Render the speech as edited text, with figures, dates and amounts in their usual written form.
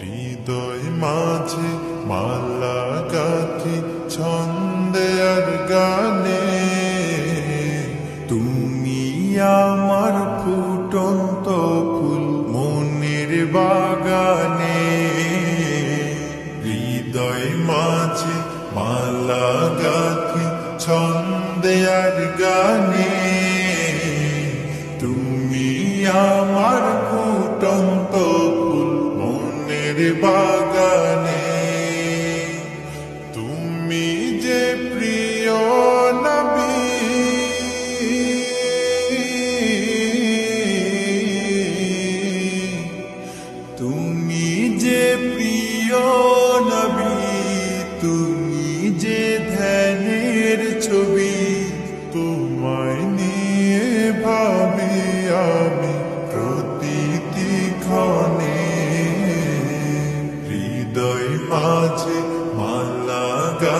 হৃদয় মাঝে মালা গাথি ছন্দে আর গানে, তুমি আমার ফুটন্ত ফুল মনের বাগানে। হৃদয় মাঝে মালা গাথি ছন্দে আর গানে, তুমি আমার ফুটন্ত ফুল মনের বাগানে। তুমি যে প্রিয় নবী, তুমি যে প্রিয় নবী, তুমি যে ধ্যানের ছবি, তোমায় নিয়ে ভাবি আমি প্রতিটি ক্ষণে। হৃদয় মাঝে মালা গাথি